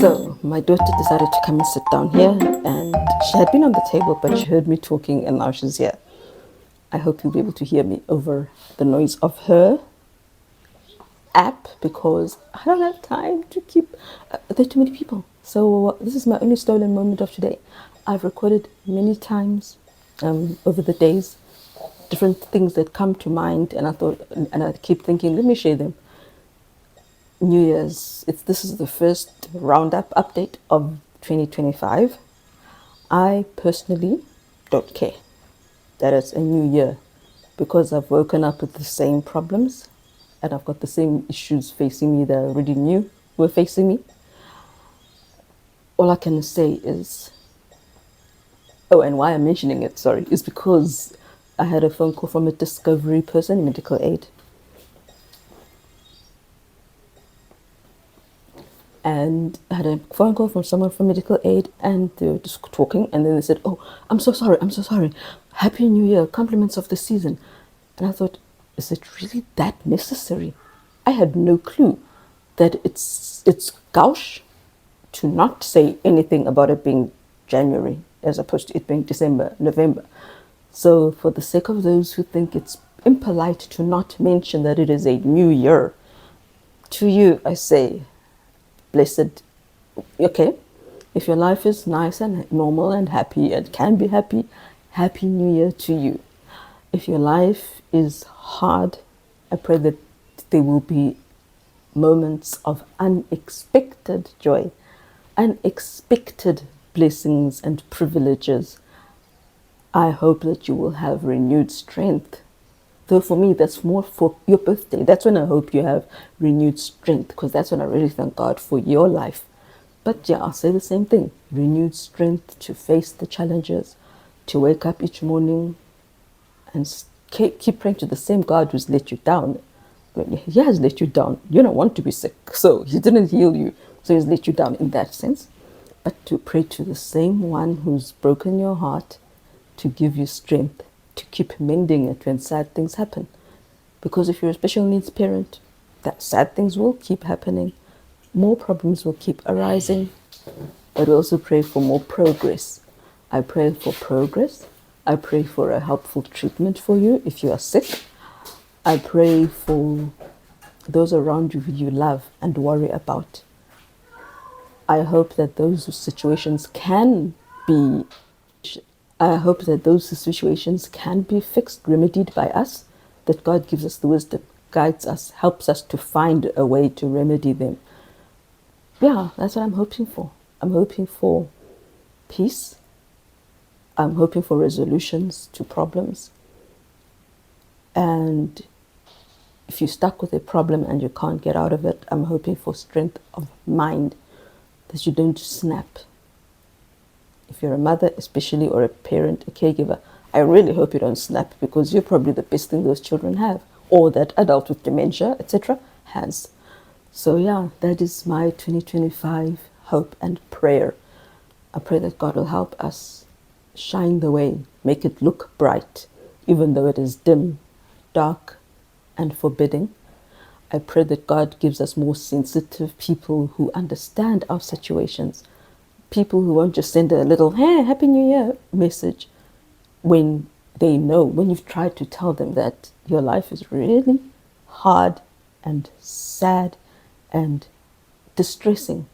So my daughter decided to come and sit down here, and she had been on the table, but she heard me talking, and now she's here. I hope you'll be able to hear me over the noise of her app, because I don't have time to keep. There are too many people. So this is my only stolen moment of today. I've recorded many times over the days, different things that come to mind, and I keep thinking, let me share them. New Year's. This is the first roundup update of 2025. I personally don't care that it's a new year, because I've woken up with the same problems and I've got the same issues facing me that I already knew were facing me. All I can say is, and why I'm mentioning it, sorry, is because I had a phone call from a discovery person, medical aid. And I had a phone call from someone from medical aid, and they were just talking, and then they said, "Oh, I'm so sorry. Happy New Year, compliments of the season." And I thought, is it really that necessary? I had no clue that it's gauche to not say anything about it being January as opposed to it being December, November. So for the sake of those who think it's impolite to not mention that it is a new year, to you I say, blessed, okay, if your life is nice and normal and happy and can be happy, happy new year to you. If your life is hard, I pray that there will be moments of unexpected joy, unexpected blessings and privileges. I hope that you will have renewed strength. Though for me, that's more for your birthday. That's when I hope you have renewed strength, because that's when I really thank God for your life. But yeah, I'll say the same thing. Renewed strength to face the challenges, to wake up each morning and keep praying to the same God who's let you down. He has let you down. You don't want to be sick, so he didn't heal you. So he's let you down in that sense. But to pray to the same one who's broken your heart to give you strength, to keep mending it when sad things happen. Because if you're a special needs parent, that sad things will keep happening. More problems will keep arising. But we also pray for more progress. I pray for progress. I pray for a helpful treatment for you if you are sick. I pray for those around you who you love and worry about. I hope that those situations can be fixed, remedied by us, that God gives us the wisdom, guides us, helps us to find a way to remedy them. Yeah, that's what I'm hoping for. I'm hoping for peace. I'm hoping for resolutions to problems. And if you're stuck with a problem and you can't get out of it, I'm hoping for strength of mind, that you don't snap. If you're a mother, especially, or a parent, a caregiver, I really hope you don't snap, because you're probably the best thing those children have, or that adult with dementia, etc., has. So yeah, that is my 2025 hope and prayer. I pray that God will help us shine the way, make it look bright, even though it is dim, dark, and forbidding. I pray that God gives us more sensitive people who understand our situations, people who won't just send a little, "Hey, Happy New Year" message when they know, when you've tried to tell them that your life is really hard and sad and distressing.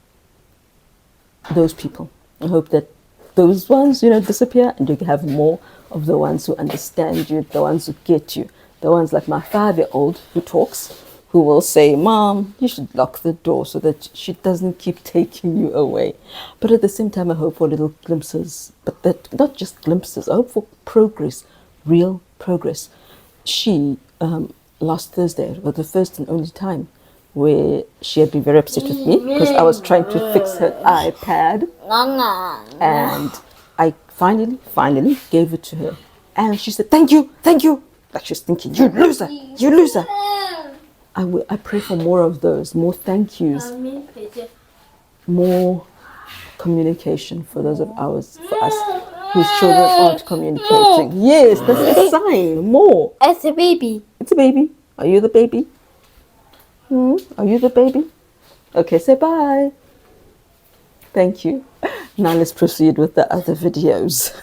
Those people. I hope that those ones, disappear, and you have more of the ones who understand you, the ones who get you, the ones like my 5-year-old who talks, who will say, "Mom, you should lock the door so that she doesn't keep taking you away." But at the same time, I hope for little glimpses, but that not just glimpses. I hope for progress, real progress. She, last Thursday, was the first and only time where she had been very upset with me because I was trying to fix her iPad, and I finally gave it to her, and she said, "Thank you," like she's thinking, "You loser, you loser." I pray for more of those, more thank yous, more communication for those of us whose children aren't communicating. Yes, that's a sign. More. It's a baby. It's a baby. Are you the baby? Are you the baby? Okay, say bye. Thank you. Now let's proceed with the other videos.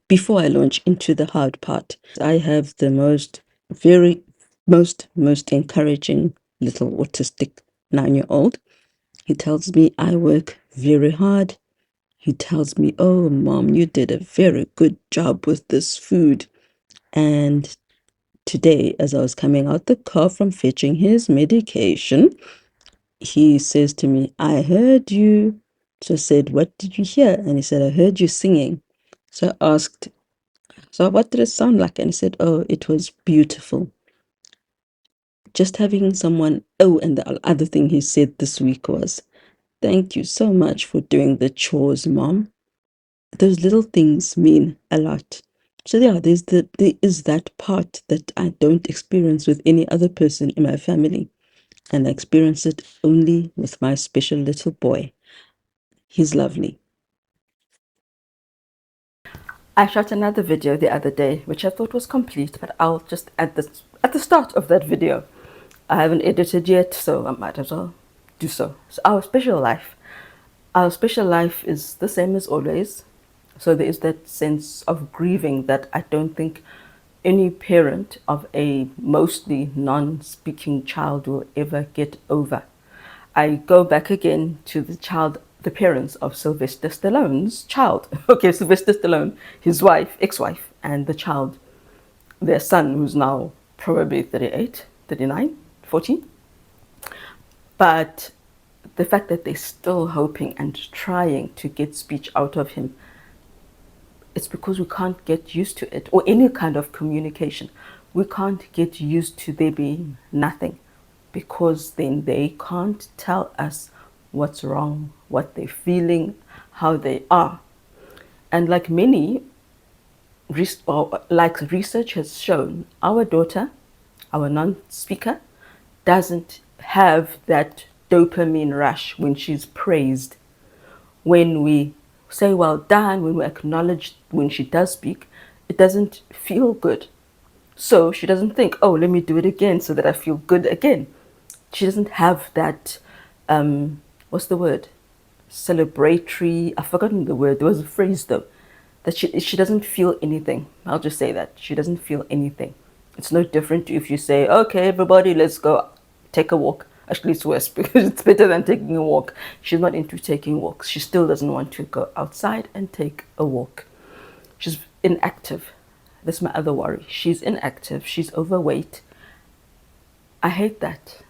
Before I launch into the hard part, I have the most encouraging little autistic 9-year-old. He tells me I work very hard. He tells me, "Oh, Mom, you did a very good job with this food." And today, as I was coming out the car from fetching his medication, he says to me, "I heard you." So I said, "What did you hear?" And he said, "I heard you singing." So I asked, "So what did it sound like?" And he said, "Oh, it was beautiful." Just having someone, oh, and the other thing he said this week was, "Thank you so much for doing the chores, Mom." Those little things mean a lot. So yeah, there is that part that I don't experience with any other person in my family. And I experience it only with my special little boy. He's lovely. I shot another video the other day, which I thought was complete, but I'll just add this at the start of that video. I haven't edited yet, so I might as well do so. So our special life. Our special life is the same as always. So there is that sense of grieving that I don't think any parent of a mostly non-speaking child will ever get over. I go back again to the parents of Sylvester Stallone's child. Okay, Sylvester Stallone, his wife, ex-wife, and the child, their son, who's now probably 38, 39, 40. But the fact that they're still hoping and trying to get speech out of him, it's because we can't get used to it, or any kind of communication. We can't get used to there being nothing, because then they can't tell us what's wrong, what they're feeling, how they are. And like research has shown, our daughter, our non-speaker, doesn't have that dopamine rush when she's praised. When we say well done, when we acknowledge when she does speak, it doesn't feel good. So she doesn't think, oh, let me do it again so that I feel good again. She doesn't have that, what's the word? Celebratory, I've forgotten the word. There was a phrase though, that she doesn't feel anything. I'll just say that. She doesn't feel anything. It's no different if you say, okay, everybody, let's go take a walk. Actually, it's worse because it's better than taking a walk. She's not into taking walks. She still doesn't want to go outside and take a walk. She's inactive. That's my other worry. She's inactive. She's overweight. I hate that.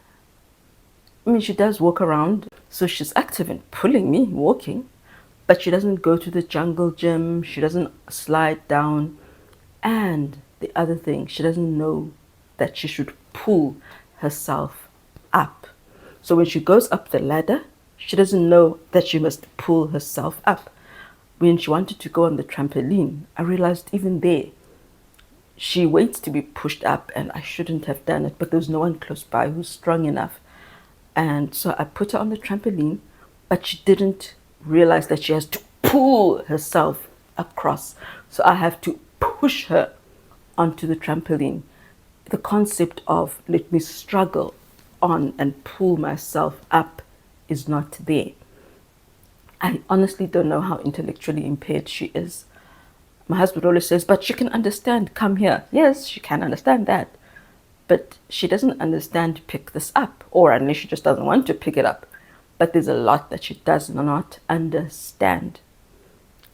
I mean, she does walk around, so she's active in pulling me, walking, but she doesn't go to the jungle gym. She doesn't slide down. And the other thing, she doesn't know that she should pull herself up. So when she goes up the ladder, she doesn't know that she must pull herself up. When she wanted to go on the trampoline, I realized even there, she waits to be pushed up, and I shouldn't have done it, but there was no one close by who's strong enough. And so I put her on the trampoline, but she didn't realize that she has to pull herself across. So I have to push her onto the trampoline. The concept of let me struggle on and pull myself up is not there. I honestly don't know how intellectually impaired she is. My husband always says, but she can understand, come here. Yes, she can understand that. But she doesn't understand pick this up, or unless she just doesn't want to pick it up. But there's a lot that she does not understand.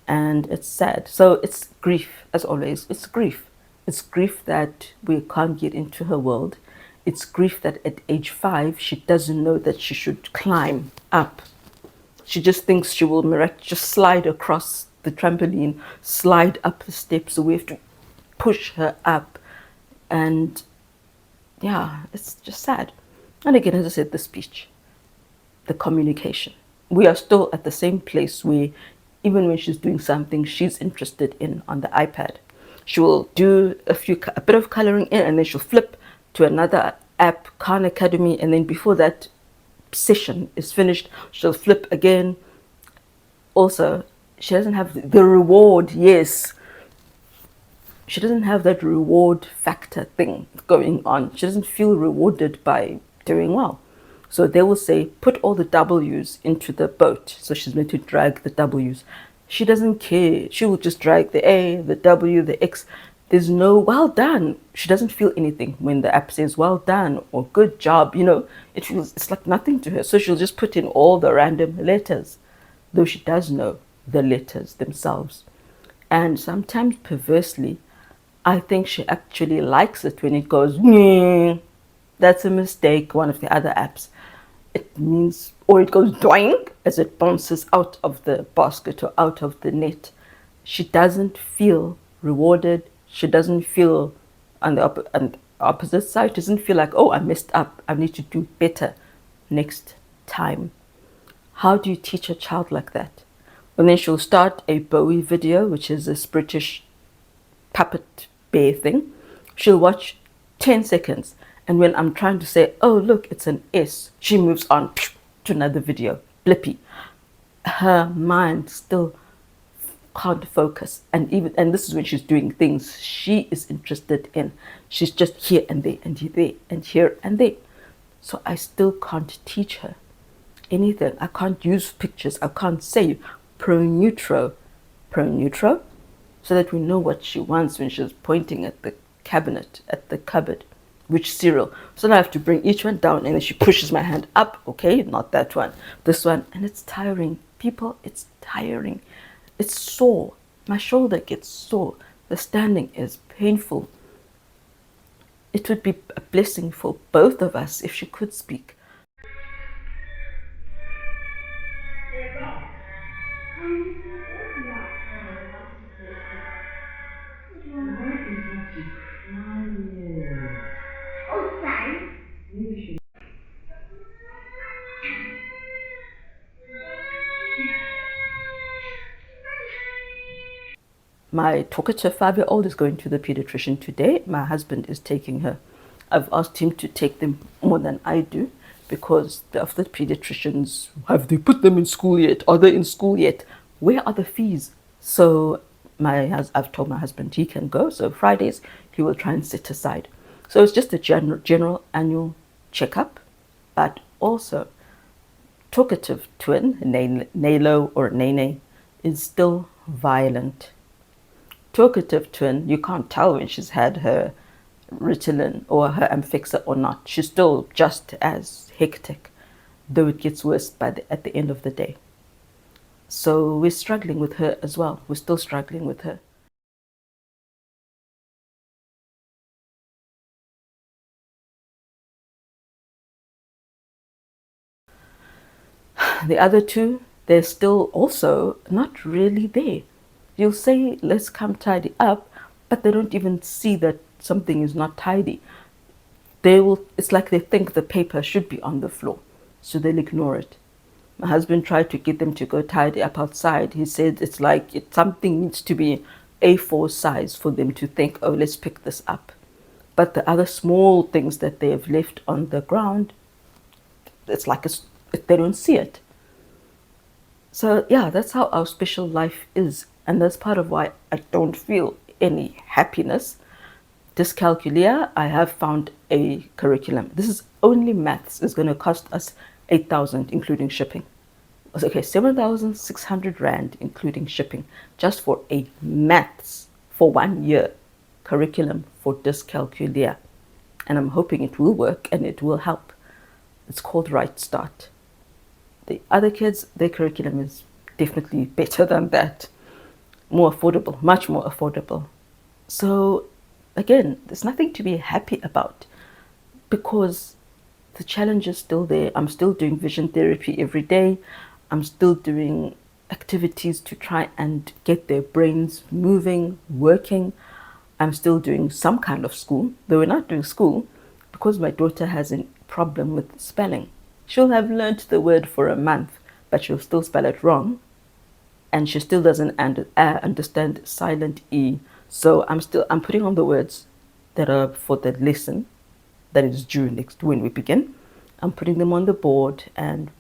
And it's sad. So it's grief, as always. It's grief. It's grief that we can't get into her world. It's grief that at age 5, she doesn't know that she should climb up. She just thinks she will just slide across the trampoline, slide up the steps, so we have to push her up. And yeah, it's just sad. And again, as I said, the speech, the communication. We are still at the same place where even when she's doing something she's interested in on the iPad, she will do a bit of coloring in, and then she'll flip to another app, Khan Academy, and then before that session is finished, she'll flip again. Also, she doesn't have the reward. Yes, she doesn't have that reward factor thing going on. She doesn't feel rewarded by doing well. So they will say, put all the W's into the boat. So she's meant to drag the W's. She doesn't care. She will just drag the A, the W, the X. There's no well done. She doesn't feel anything when the app says well done or good job. It's like nothing to her. So she'll just put in all the random letters, though she does know the letters themselves. And sometimes perversely, I think she actually likes it when it goes, "Nyeh." That's a mistake, one of the other apps. It means, or it goes doing as it bounces out of the basket or out of the net. She doesn't feel rewarded. She doesn't feel on the opposite side, doesn't feel like, oh, I messed up. I need to do better next time. How do you teach a child like that? And then she'll start a Bowie video, which is this British puppet bear thing. She'll watch 10 seconds. And when I'm trying to say, oh, look, it's an S, she moves on to another video, blippy. Her mind still can't focus. And this is when she's doing things she is interested in. She's just here and there and there and here and there. So I still can't teach her anything. I can't use pictures. I can't say pro-neutro, so that we know what she wants when she's pointing at the cabinet, at the cupboard, which cereal. So now I have to bring each one down, and then she pushes my hand up. Okay, not that one, this one. And it's tiring. People, it's tiring. It's sore. My shoulder gets sore. The standing is painful. It would be a blessing for both of us if she could speak. My talkative 5-year-old is going to the pediatrician today. My husband is taking her. I've asked him to take them more than I do because of the pediatricians. Have they put them in school yet? Are they in school yet? Where are the fees? So I've told my husband he can go. So Fridays he will try and sit aside. So it's just a general annual checkup, but also talkative twin, Nalo or Nene, is still violent. Talkative twin, you can't tell when she's had her Ritalin or her Amphixa or not. She's still just as hectic, though it gets worse at the end of the day. So we're struggling with her as well. We're still struggling with her. The other two, they're still also not really there. You'll say, let's come tidy up, but they don't even see that something is not tidy. It's like they think the paper should be on the floor, so they'll ignore it. My husband tried to get them to go tidy up outside. He said it's like something needs to be A4 size for them to think, oh, let's pick this up. But the other small things that they have left on the ground, it's like they don't see it. So yeah, that's how our special life is. And that's part of why I don't feel any happiness. Dyscalculia, I have found a curriculum. This is only maths. It's going to cost us 8,000 including shipping. Okay, 7,600 Rand including shipping, just for a maths for 1 year curriculum for dyscalculia. And I'm hoping it will work and it will help. It's called Right Start. The other kids, their curriculum is definitely better than that. More affordable, much more affordable. So again, there's nothing to be happy about because the challenge is still there. I'm still doing vision therapy every day. I'm still doing activities to try and get their brains moving, working. I'm still doing some kind of school, though we're not doing school because my daughter has a problem with spelling. She'll have learned the word for a month, but she'll still spell it wrong. And she still doesn't understand silent E. So I'm putting on the words that are for the lesson that is due next when we begin. I'm putting them on the board and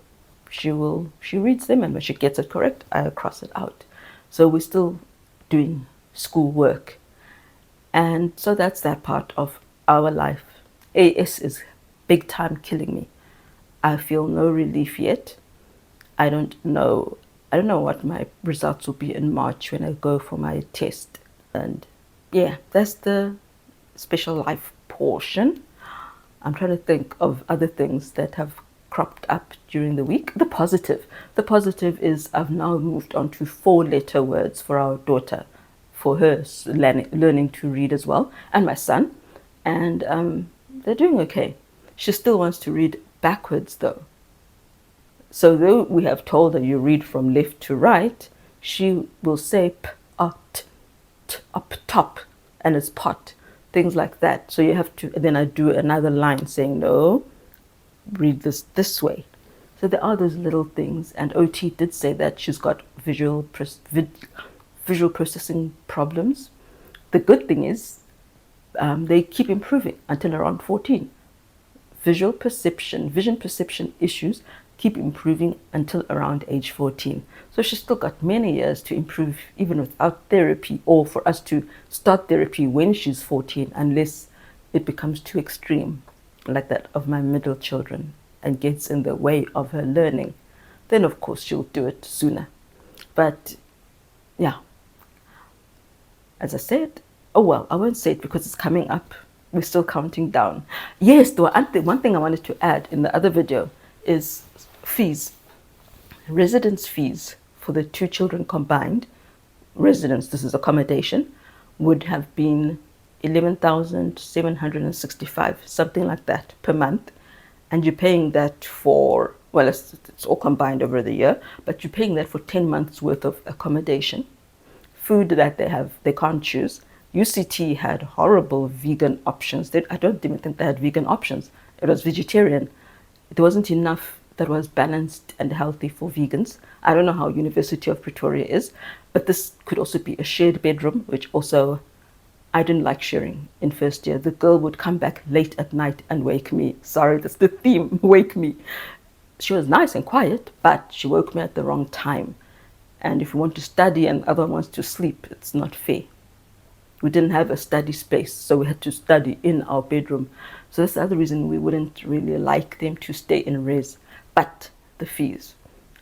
she reads them, and when she gets it correct, I cross it out. So we're still doing school work. And so that's that part of our life. AS is big time killing me. I feel no relief yet. I don't know. I don't know what my results will be in March when I go for my test. And yeah, that's the special life portion. I'm trying to think of other things that have cropped up during the week. The positive. The positive is I've now moved on to 4-letter words for our daughter, for her learning to read as well, and my son. And they're doing okay. She still wants to read backwards though. So though we have told her you read from left to right, she will say p, up top, and it's pot, things like that. So you have to, then I do another line saying, no, read this way. So there are those little things. And OT did say that she's got visual processing problems. The good thing is they keep improving until around 14. Vision perception issues keep improving until around age 14. So she's still got many years to improve even without therapy, or for us to start therapy when she's 14, unless it becomes too extreme, like that of my middle children, and gets in the way of her learning. Then of course she'll do it sooner. But yeah, as I said, oh well, I won't say it because it's coming up. We're still counting down. Yes, one thing I wanted to add in the other video is fees. Residence fees for the 2 children combined, residence, this is accommodation, would have been 11,765, something like that per month. And you're paying that for, well, it's all combined over the year, but you're paying that for 10 months worth of accommodation. Food that they can't choose. UCT had horrible vegan options. I don't even think they had vegan options. It was vegetarian. There wasn't enough that was balanced and healthy for vegans. I don't know how University of Pretoria is, but this could also be a shared bedroom, which also I didn't like sharing in first year. The girl would come back late at night and wake me. Sorry, that's the theme, wake me. She was nice and quiet, but she woke me at the wrong time. And if you want to study and the other one wants to sleep, it's not fair. We didn't have a study space, so we had to study in our bedroom. So that's the other reason we wouldn't really like them to stay in res. But the fees,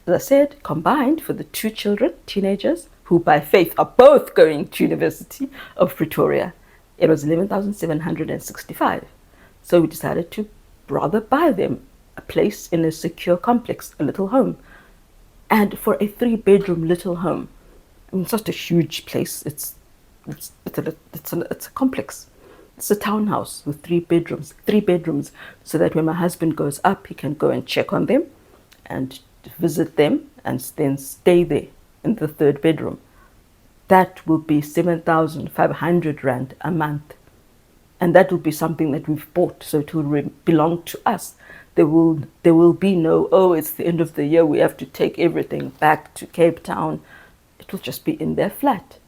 as I said, combined for the 2 children, teenagers, who by faith are both going to University of Pretoria, it was 11,765. So we decided to rather buy them a place in a secure complex, a little home. And for a 3-bedroom little home, I mean, it's not a huge place. It's a complex. It's a townhouse with 3 bedrooms, so that when my husband goes up, he can go and check on them and visit them and then stay there in the 3rd bedroom. That will be 7,500 rand a month. And that will be something that we've bought, so it will belong to us. There will be no, oh, it's the end of the year, we have to take everything back to Cape Town. It will just be in their flat.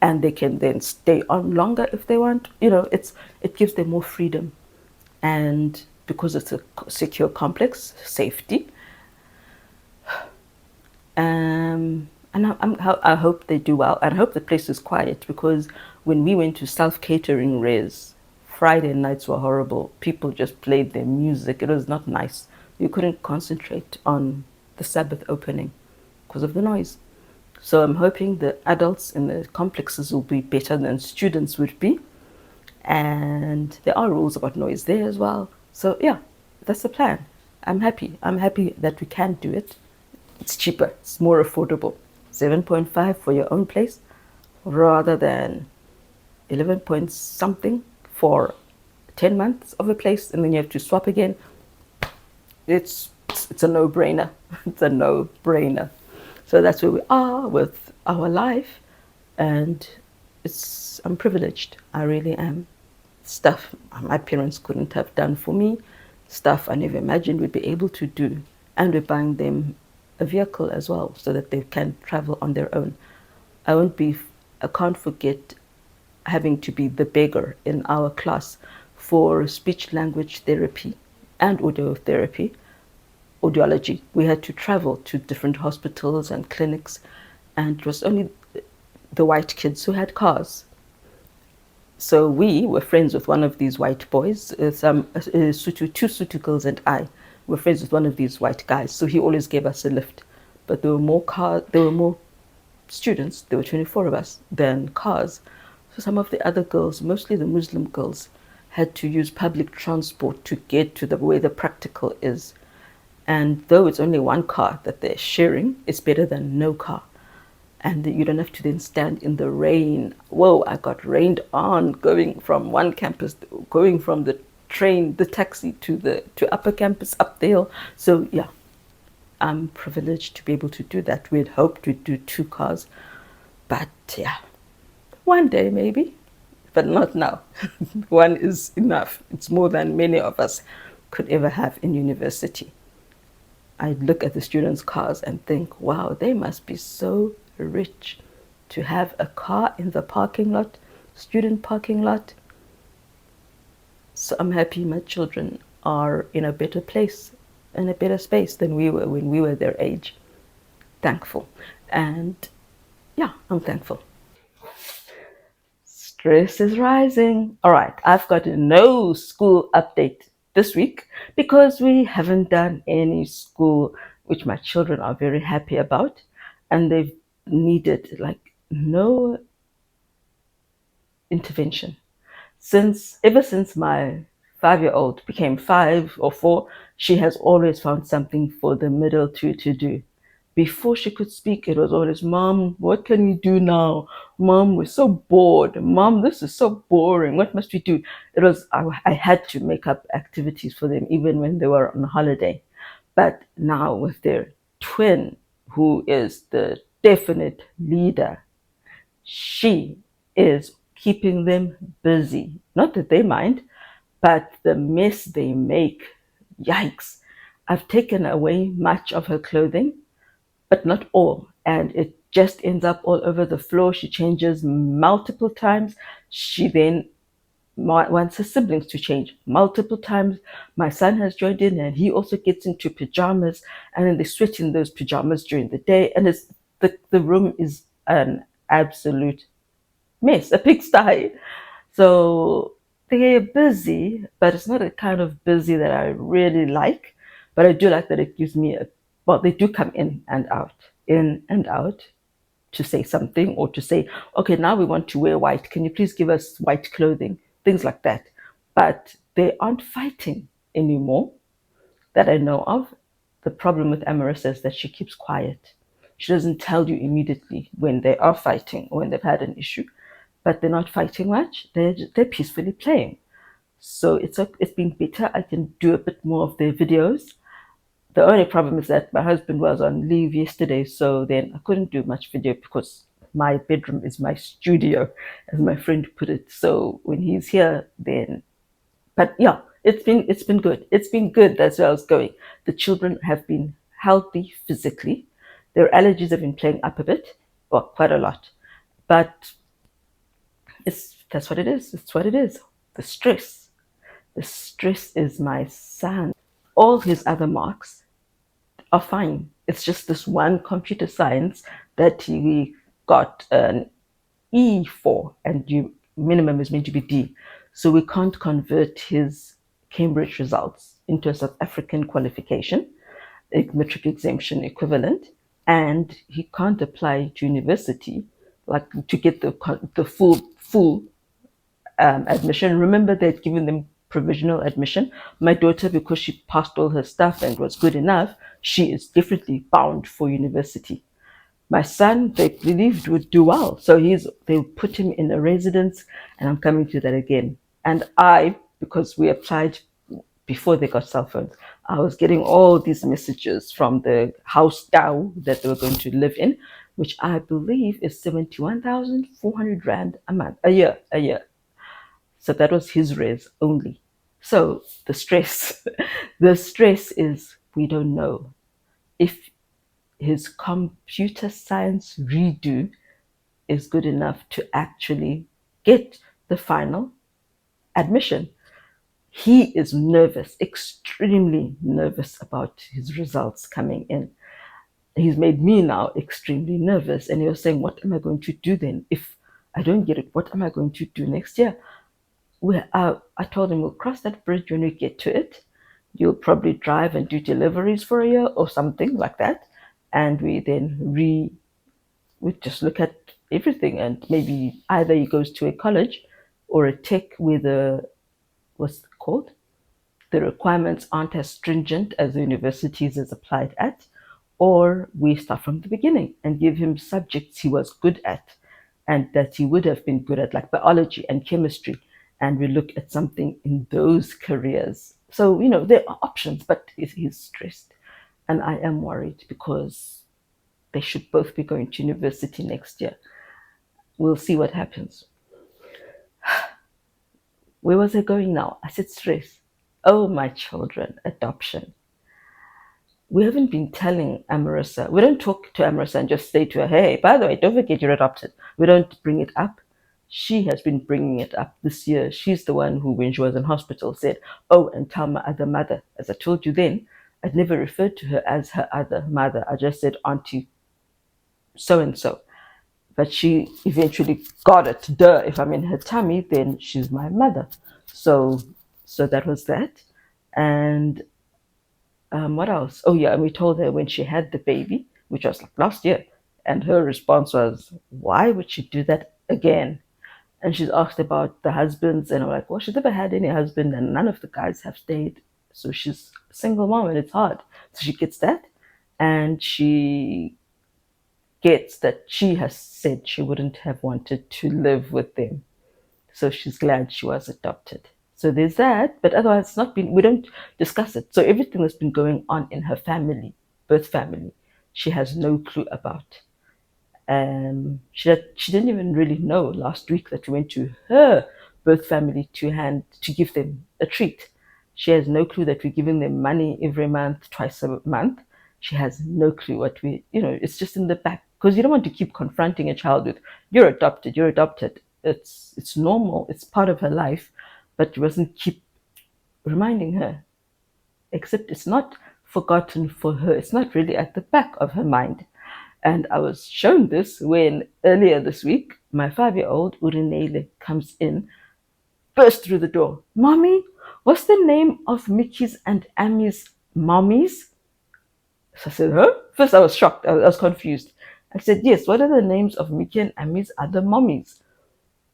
And they can then stay on longer if they want. You know, it gives them more freedom. And because it's a secure complex, safety. And I hope they do well. And I hope the place is quiet, because when we went to self-catering res, Friday nights were horrible. People just played their music. It was not nice. You couldn't concentrate on the Sabbath opening because of the noise. So I'm hoping the adults in the complexes will be better than students would be. And there are rules about noise there as well. So yeah, that's the plan. I'm happy. I'm happy that we can do it. It's cheaper. It's more affordable. 7.5 for your own place rather than 11 point something for 10 months of a place, and then you have to swap again. It's a no-brainer. It's a no-brainer. So that's where we are with our life, and I'm privileged. I really am. Stuff my parents couldn't have done for me, stuff I never imagined we'd be able to do, and we're buying them a vehicle as well so that they can travel on their own. I can't forget having to be the beggar in our class for speech language therapy and audiology. We had to travel to different hospitals and clinics, and it was only the white kids who had cars. So we were friends with one of these white boys, two Sutu girls and I. were friends with one of these white guys, so he always gave us a lift. But there were more students, there were 24 of us, than cars. So some of the other girls, mostly the Muslim girls, had to use public transport to get to the where the practical is. And though it's only one car that they're sharing, it's better than no car. And you don't have to then stand in the rain. Whoa, I got rained on going from one campus, going from the train, the taxi to upper campus up the hill. So yeah, I'm privileged to be able to do that. We'd hoped we'd do two cars, but yeah, one day maybe, but not now. One is enough. It's more than many of us could ever have in university. I look at the students' cars and think, wow, they must be so rich to have a car in the parking lot, student parking lot. So I'm happy my children are in a better place, in a better space than we were when we were their age. Thankful. And yeah, I'm thankful. Stress is rising. All right, I've got no school update this week because we haven't done any school, which my children are very happy about. And they've needed like no intervention. Ever since my 5-year-old became 5 or 4, she has always found something for the middle two to do. Before she could speak, it was always, Mom, what can we do now? Mom, we're so bored. Mom, this is so boring. What must we do? I had to make up activities for them even when they were on holiday. But now with their twin, who is the definite leader, she is keeping them busy. Not that they mind, but the mess they make, yikes. I've taken away much of her clothing, but not all. And it just ends up all over the floor. She changes multiple times. She then wants her siblings to change multiple times. My son has joined in and he also gets into pajamas, and then they switch in those pajamas during the day. And the room is an absolute mess, a pigsty. So they're busy, but it's not a kind of busy that I really like. But I do like that it gives me they do come in and out to say something or to say, okay, now we want to wear white. Can you please give us white clothing? Things like that. But they aren't fighting anymore that I know of. The problem with Amarissa is that she keeps quiet. She doesn't tell you immediately when they are fighting or when they've had an issue, but they're not fighting much. They're peacefully playing. So it's been better. I can do a bit more of their videos. The only problem is that my husband was on leave yesterday, so then I couldn't do much video because my bedroom is my studio, as my friend put it. So when he's here, then, but yeah, it's been good. It's been good. That's where I was going. The children have been healthy physically. Their allergies have been playing up a bit, well, quite a lot, but that's what it is. It's what it is. The stress. The stress is my son. All his other marks are fine. It's just this one computer science that he got an E for, and minimum is meant to be D. So we can't convert his Cambridge results into a South African qualification, a matric exemption equivalent, and he can't apply to university like to get the full admission. Remember, they'd given them provisional admission. My daughter, because she passed all her stuff and was good enough, she is definitely bound for university. My son, they believed would do well, so they put him in a residence, and I'm coming to that again. And because we applied before they got cell phones, I was getting all these messages from the house Tao that they were going to live in, which I believe is 71,400 rand a year. So that was his res only. So the stress, the stress is we don't know if his computer science redo is good enough to actually get the final admission. He is nervous, extremely nervous about his results coming in. He's made me now extremely nervous. And he was saying, what am I going to do then? If I don't get it, what am I going to do next year? I told him we'll cross that bridge when we get to it. You'll probably drive and do deliveries for a year or something like that. And we just look at everything, and maybe either he goes to a college or a tech where what's it called? The requirements aren't as stringent as the universities is applied at, or we start from the beginning and give him subjects he was good at and that he would have been good at, like biology and chemistry, and we look at something in those careers. So, there are options, but he's stressed. And I am worried because they should both be going to university next year. We'll see what happens. Where was I going now? I said stress. Oh, my children, adoption. We haven't been telling Amarissa. We don't talk to Amarissa and just say to her, hey, by the way, don't forget you're adopted. We don't bring it up. She has been bringing it up this year. She's the one who, when she was in hospital, said, oh, and tell my other mother. As I told you then, I'd never referred to her as her other mother. I just said, Auntie so and so. But she eventually got it. Duh, if I'm in her tummy, then she's my mother. So, so that was that. And what else? Oh yeah, and we told her when she had the baby, which was like last year, and her response was, "Why would she do that again?" And she's asked about the husbands, and I'm like, "Well, she's never had any husband, and none of the guys have stayed, so she's a single mom, and it's hard." So she gets that, and she gets that she has said she wouldn't have wanted to live with them, so she's glad she was adopted. So there's that, but otherwise it's not been, we don't discuss it. So everything that's been going on in her family, birth family, she has no clue about. She didn't even really know last week that we went to her birth family to give them a treat. She has no clue that we're giving them money every month, twice a month. She has no clue what it's just in the back, because you don't want to keep confronting a child with, you're adopted, you're adopted. It's normal, it's part of her life, but you mustn't keep reminding her. Except it's not forgotten for her. It's not really at the back of her mind. And I was shown this when earlier this week, my 5-year-old Urinele comes in, burst through the door. Mommy, what's the name of Mickey's and Ammy's mommies? So I said, huh? First I was shocked. I was confused. I said, yes, what are the names of Mickey and Ammy's other mommies?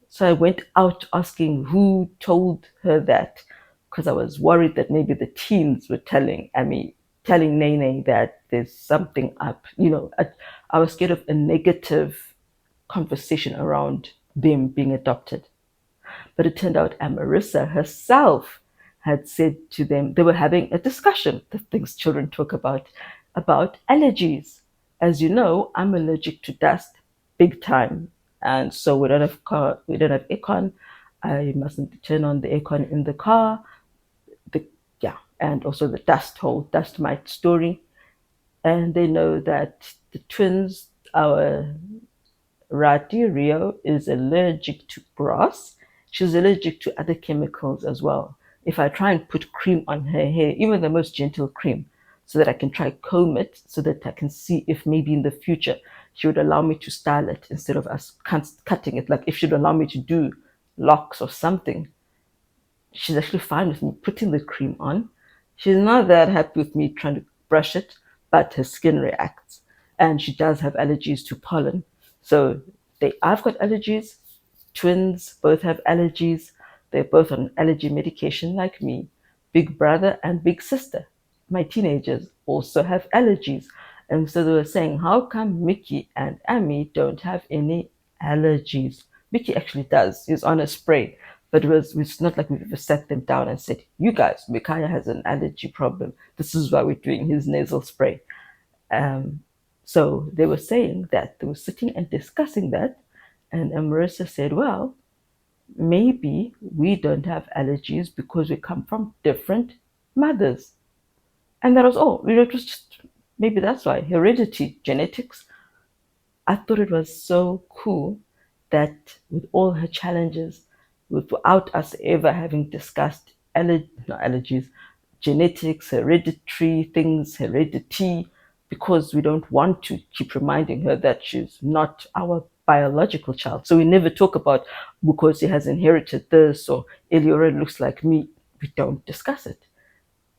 So I went out asking who told her that, because I was worried that maybe the teens were telling Nene that there's something up. I was scared of a negative conversation around them being adopted. But it turned out Amarissa herself had said to them, they were having a discussion, the things children talk about allergies. As you know, I'm allergic to dust, big time. And so we don't have aircon. I mustn't turn on the aircon in the car. Yeah, and also the whole dust mite story. And they know that the twins, our Rati Rio, is allergic to grass. She's allergic to other chemicals as well. If I try and put cream on her hair, even the most gentle cream, so that I can try comb it, so that I can see if maybe in the future she would allow me to style it instead of us cutting it. Like if she'd allow me to do locks or something, she's actually fine with me putting the cream on. She's not that happy with me trying to brush it, but her skin reacts. And she does have allergies to pollen. So I've got allergies. Twins both have allergies. They're both on allergy medication like me. Big brother and big sister, my teenagers, also have allergies. And so they were saying, how come Mickey and Amy don't have any allergies? Mickey actually does. He's on a spray. But it's not like we've ever sat them down and said, you guys, Mikaya has an allergy problem. This is why we're doing his nasal spray. Um, so they were saying that, they were sitting and discussing that. And Marissa said, well, maybe we don't have allergies because we come from different mothers. And that was all. It was just, maybe that's why, heredity, genetics. I thought it was so cool that with all her challenges, without us ever having discussed not allergies, genetics, hereditary things, heredity, because we don't want to keep reminding her that she's not our biological child. So we never talk about because he has inherited this or Eliora looks like me. We don't discuss it.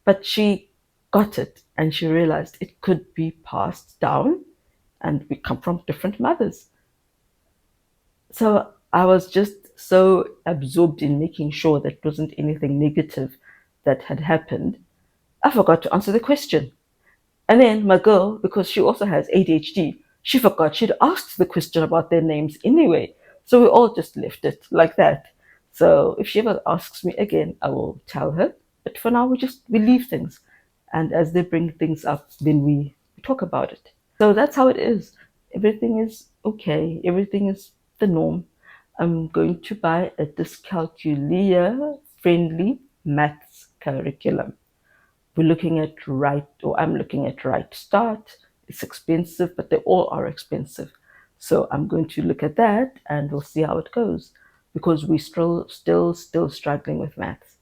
But she got it and she realized it could be passed down, and we come from different mothers. So I was just so absorbed in making sure that wasn't anything negative that had happened. I forgot to answer the question. And then my girl, because she also has ADHD, she forgot she'd asked the question about their names anyway. So we all just left it like that. So if she ever asks me again, I will tell her. But for now, we leave things, and as they bring things up, then we talk about it. So that's how it is. Everything is okay. Everything is the norm. I'm going to buy a dyscalculia friendly maths curriculum. We're looking at Right, or I'm looking at Right Start. It's expensive, but they all are expensive. So I'm going to look at that and we'll see how it goes, because we're still struggling with maths.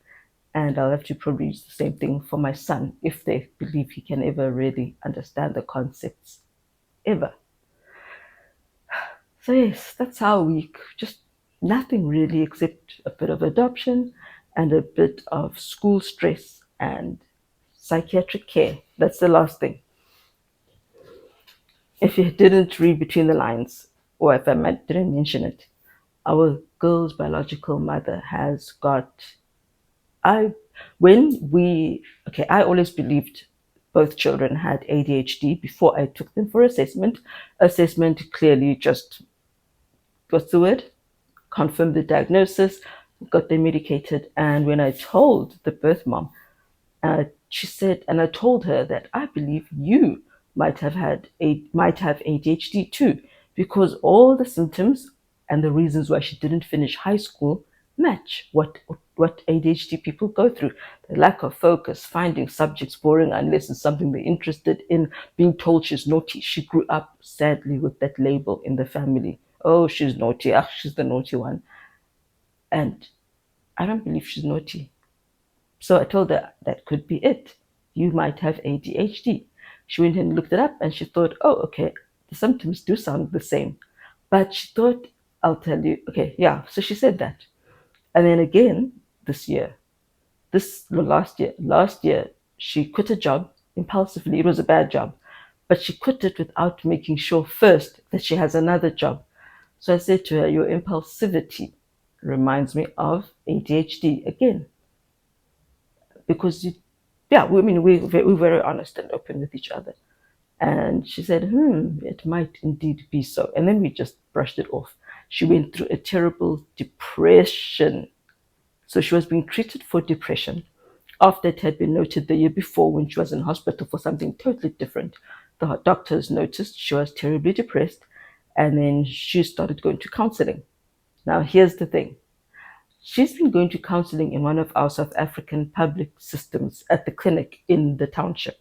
And I'll have to probably use the same thing for my son if they believe he can ever really understand the concepts ever. So yes, that's our week. Just nothing really except a bit of adoption and a bit of school stress and psychiatric care. That's the last thing. If you didn't read between the lines, or if didn't mention it, our girl's biological mother has got. I when we okay, I always believed both children had ADHD before I took them for assessment. Assessment clearly just, what's the word? Confirmed the diagnosis, got them medicated, and when I told the birth mom, she said, and I told her that I believe you might have ADHD too, because all the symptoms and the reasons why she didn't finish high school match what ADHD people go through. The lack of focus, finding subjects boring unless it's something they're interested in, being told she's naughty. She grew up sadly with that label in the family. Oh, she's naughty. Ah, she's the naughty one. And I don't believe she's naughty. So I told her that could be it. You might have ADHD. She went and looked it up and she thought, oh, okay, the symptoms do sound the same. But she thought, I'll tell you, okay, yeah. So she said that. And then again last year, she quit a job impulsively. It was a bad job, but she quit it without making sure first that she has another job. So I said to her, your impulsivity reminds me of ADHD again, because we're very honest and open with each other. And she said, it might indeed be so. And then we just brushed it off. She went through a terrible depression. So she was being treated for depression after it had been noted the year before when she was in hospital for something totally different. The doctors noticed she was terribly depressed, and then she started going to counseling. Now, here's the thing. She's been going to counseling in one of our South African public systems at the clinic in the township.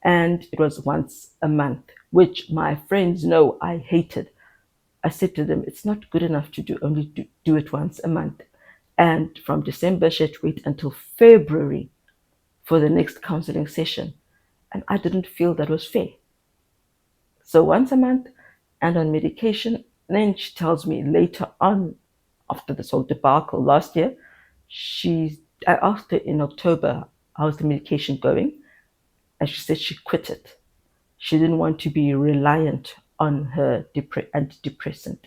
And it was once a month, which my friends know I hated. I said to them, it's not good enough to do it once a month. And from December, she had to wait until February for the next counseling session. And I didn't feel that was fair. So once a month and on medication. Then she tells me later on, after this whole debacle last year, I asked her in October, how's the medication going? And she said she quit it. She didn't want to be reliant on her antidepressant.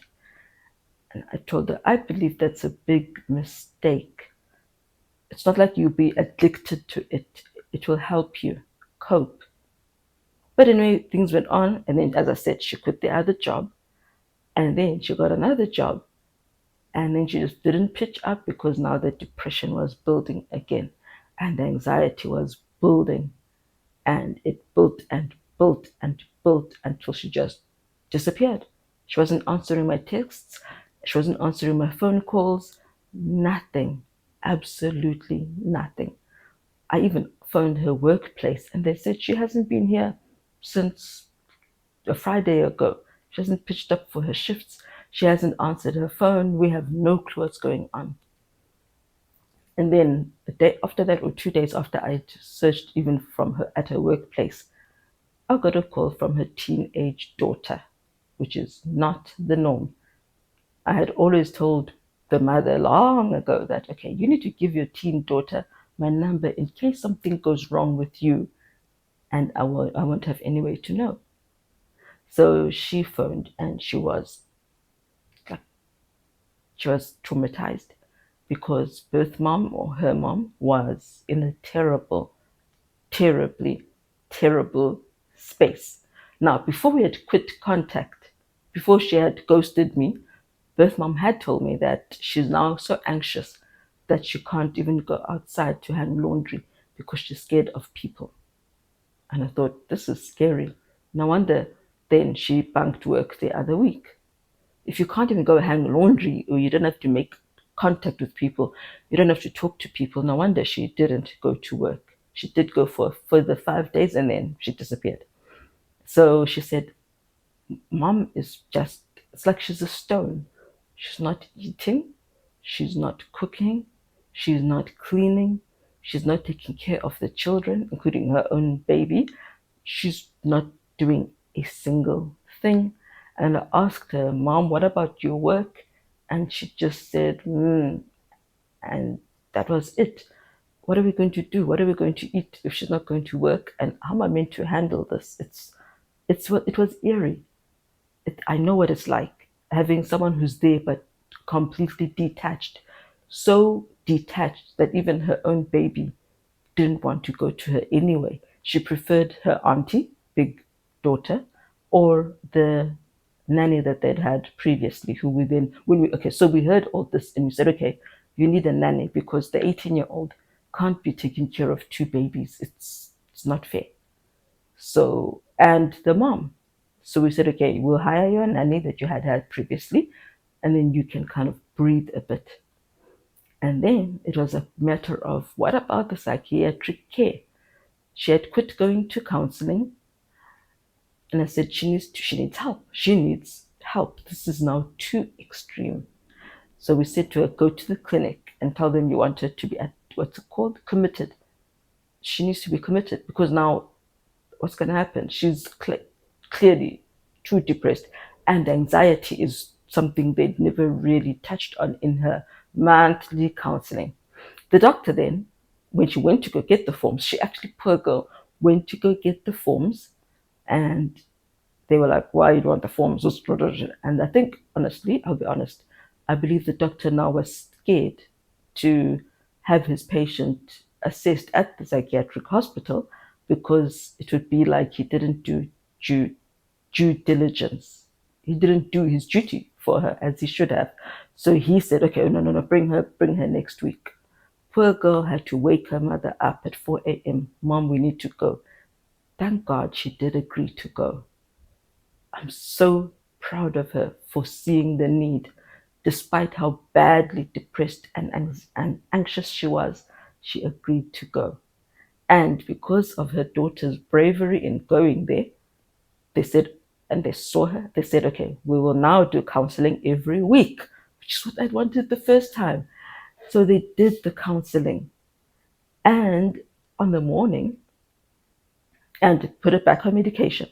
And I told her, I believe that's a big mistake. It's not like you'll be addicted to it. It will help you cope. But anyway, things went on. And then, as I said, she quit the other job. And then she got another job. And then she just didn't pitch up because now the depression was building again. And the anxiety was building. And it built and built and built until she just disappeared. She wasn't answering my texts. She wasn't answering my phone calls. Nothing. Absolutely nothing. I even phoned her workplace and they said she hasn't been here since a Friday ago. She hasn't pitched up for her shifts. She hasn't answered her phone. We have no clue what's going on. And then the day after that, or 2 days after I searched even from her at her workplace, I got a call from her teenage daughter, which is not the norm. I had always told the mother long ago that, okay, you need to give your teen daughter my number in case something goes wrong with you, and I won't have any way to know. So she phoned, and like she was traumatized because birth mom or her mom was in a terribly terrible space. Now, before we had quit contact, before she had ghosted me, birth mom had told me that she's now so anxious that she can't even go outside to hang laundry because she's scared of people. And I thought, this is scary. No wonder then she bunked work the other week. If you can't even go hang laundry, or you don't have to make contact with people, you don't have to talk to people, no wonder she didn't go to work. She did go for a further 5 days and then she disappeared. So she said, Mom is just, it's like she's a stone. She's not eating, she's not cooking, she's not cleaning, she's not taking care of the children, including her own baby. She's not doing a single thing. And I asked her, Mom, what about your work? And she just said, and that was it. What are we going to do? What are we going to eat if she's not going to work? And how am I meant to handle this? It was eerie. I know what it's like having someone who's there but completely detached, so detached that even her own baby didn't want to go to her anyway. She preferred her auntie, big daughter, or the nanny that they'd had previously, who we then, okay, so we heard all this and we said, okay, you need a nanny because the 18-year-old can't be taking care of two babies. It's not fair. So, and the mom. So we said, okay, we'll hire you a nanny that you had previously, and then you can kind of breathe a bit. And then it was a matter of what about the psychiatric care? She had quit going to counseling, and I said she needs help. She needs help. This is now too extreme. So we said to her, go to the clinic and tell them you want her to be at what's it called? Committed. She needs to be committed because now what's going to happen? She's clearly too depressed, and anxiety is something they'd never really touched on in her monthly counseling. The doctor then, when she went to go get the forms, she actually, poor girl, went to go get the forms, and they were like, why you don't want the forms? And I think, honestly, I'll be honest, I believe the doctor now was scared to have his patient assessed at the psychiatric hospital because it would be like he didn't do due diligence. He didn't do his duty for her as he should have. So he said, okay, no, no, no, bring her next week. Poor girl had to wake her mother up at 4 a.m. Mom, we need to go. Thank God she did agree to go. I'm so proud of her for seeing the need. Despite how badly depressed and anxious she was, she agreed to go. And because of her daughter's bravery in going there, they said, and they saw her, they said, okay, we will now do counseling every week, which is what I wanted the first time. So they did the counseling. And on the morning, and put her back on medication.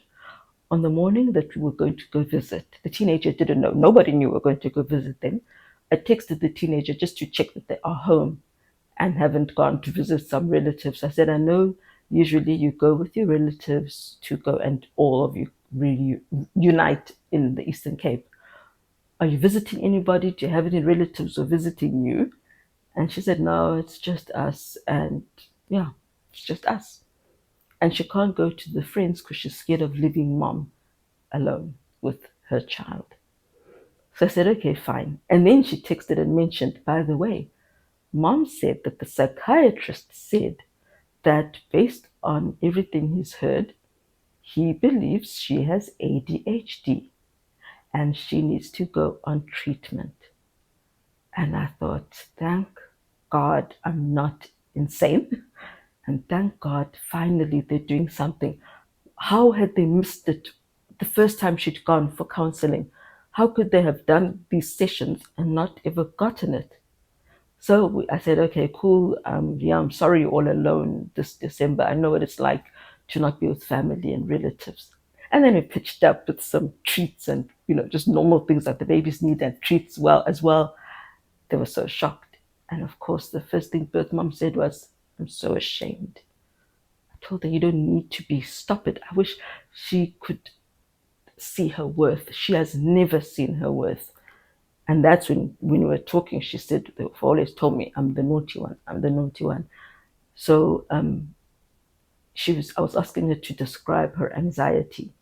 On the morning that we were going to go visit, the teenager didn't know. Nobody knew we were going to go visit them. I texted the teenager just to check that they are home and haven't gone to visit some relatives. I said, I know usually you go with your relatives to go and all of you reunite in the Eastern Cape. Are you visiting anybody? Do you have any relatives who are visiting you? And she said, no, it's just us. And yeah, it's just us. And she can't go to the friends because she's scared of leaving mom alone with her child. So I said, okay, fine. And then she texted and mentioned, by the way, mom said that the psychiatrist said that based on everything he's heard, he believes she has ADHD and she needs to go on treatment. And I thought, thank God I'm not insane. And thank God finally they're doing something. How had they missed it the first time she'd gone for counseling? How could they have done these sessions and not ever gotten it? So I said, okay, cool. Yeah, I'm sorry you're all alone this December. I know what it's like to not be with family and relatives. And then we pitched up with some treats and, just normal things that the babies need and treats as well. They were so shocked. And of course, the first thing birth mom said was, I'm so ashamed. I told her, you don't need to be. Stop it. I wish she could see her worth. She has never seen her worth. And that's when we were talking, she said, they've always told me I'm the naughty one. I'm the naughty one. So I was asking her to describe her anxiety.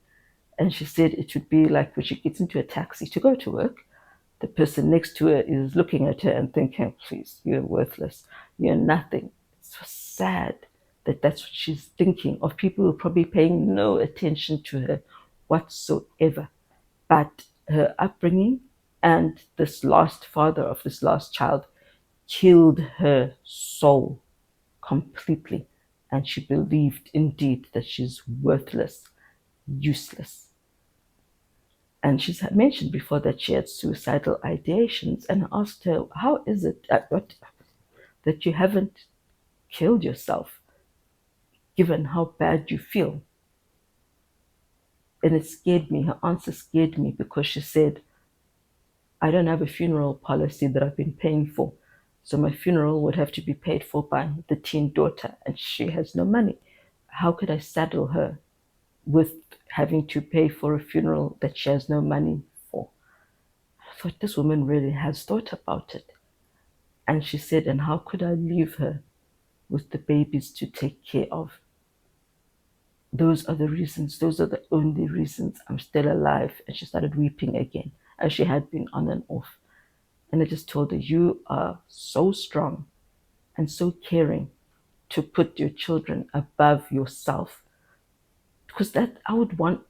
And she said it would be like when she gets into a taxi to go to work, the person next to her is looking at her and thinking, please, you're worthless. You're nothing. It's so sad that that's what she's thinking of people who are probably paying no attention to her whatsoever. But her upbringing and this last father of this last child killed her soul completely. And she believed indeed that she's worthless, useless. And she's mentioned before that she had suicidal ideations. And I asked her, how is it that you haven't killed yourself, given how bad you feel? And it scared me. Her answer scared me because she said, I don't have a funeral policy that I've been paying for. So my funeral would have to be paid for by the teen daughter, and she has no money. How could I saddle her with having to pay for a funeral that she has no money for? I thought this woman really has thought about it. And she said, and how could I leave her with the babies to take care of? Those are the reasons, those are the only reasons I'm still alive. And she started weeping again, as she had been on and off. And I just told her, you are so strong and so caring to put your children above yourself. Because that I would want,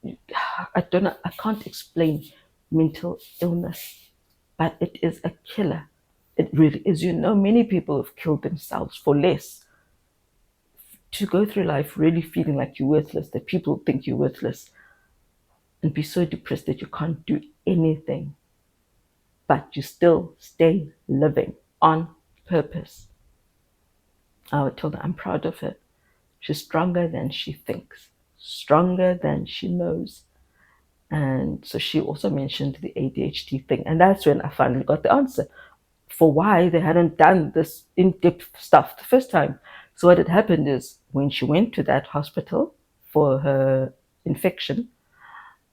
I don't know, I can't explain mental illness, but it is a killer. It really is. You know, many people have killed themselves for less. To go through life really feeling like you're worthless, that people think you're worthless, and be so depressed that you can't do anything, but you still stay living on purpose. I told her I'm proud of her. She's stronger than she thinks, stronger than she knows. And so she also mentioned the ADHD thing. And that's when I finally got the answer for why they hadn't done this in-depth stuff the first time. So what had happened is when she went to that hospital for her infection,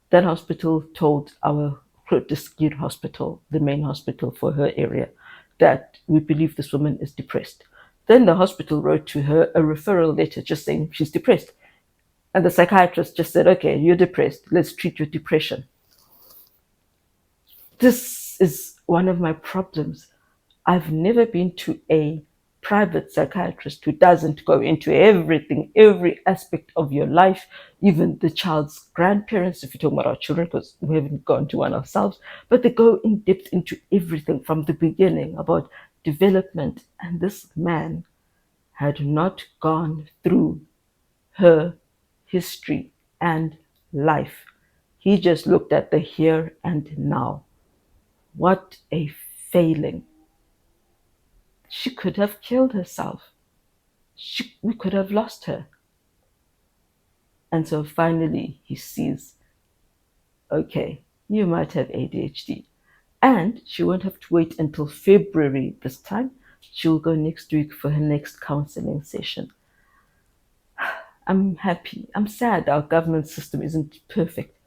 that hospital told our dispute hospital, the main hospital for her area, that we believe this woman is depressed. Then the hospital wrote to her a referral letter just saying she's depressed. And the psychiatrist just said, okay, you're depressed. Let's treat your depression. This is one of my problems. I've never been to a private psychiatrist who doesn't go into everything, every aspect of your life, even the child's grandparents, if you're talking about our children, because we haven't gone to one ourselves, but they go in depth into everything from the beginning about development. And this man had not gone through her history and life. He just looked at the here and now. What a failing. She could have killed herself. We could have lost her. And so finally he sees, okay, you might have ADHD. And she won't have to wait until February this time. She'll go next week for her next counseling session. I'm happy. I'm sad our government system isn't perfect.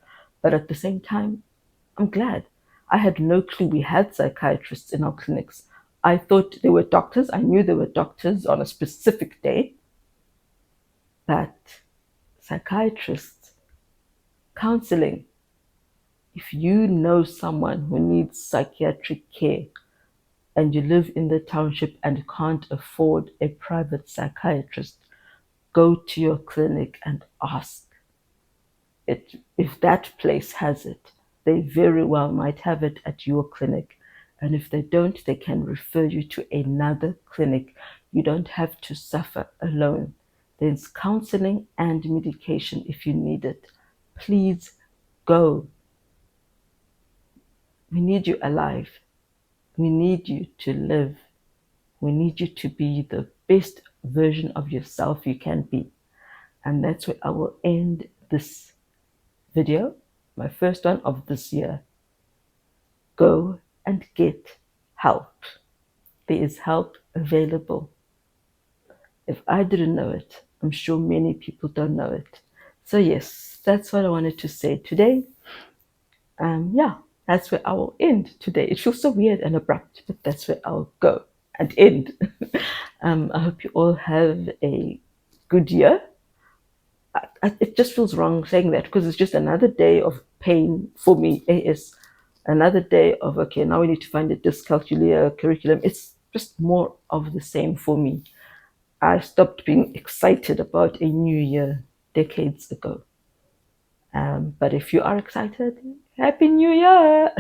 But at the same time, I'm glad. I had no clue we had psychiatrists in our clinics. I thought they were doctors. I knew they were doctors on a specific day. But psychiatrists, counseling, if you know someone who needs psychiatric care and you live in the township and can't afford a private psychiatrist, go to your clinic and ask. If that place has it, they very well might have it at your clinic. And if they don't, they can refer you to another clinic. You don't have to suffer alone. There's counseling and medication if you need it. Please go. We need you alive. We need you to live. We need you to be the best version of yourself you can be. And that's where I will end this video, my first one of this year. Go and get help. There is help available. If I didn't know it, I'm sure many people don't know it. So, yes, that's what I wanted to say today. Yeah, that's where I will end today. It feels so weird and abrupt, but that's where I'll go and end. I hope you all have a good year. It just feels wrong saying that because it's just another day of pain for me. It's another day of, okay, now we need to find a dyscalculia curriculum. It's just more of the same for me. I stopped being excited about a new year decades ago. But if you are excited, Happy New Year!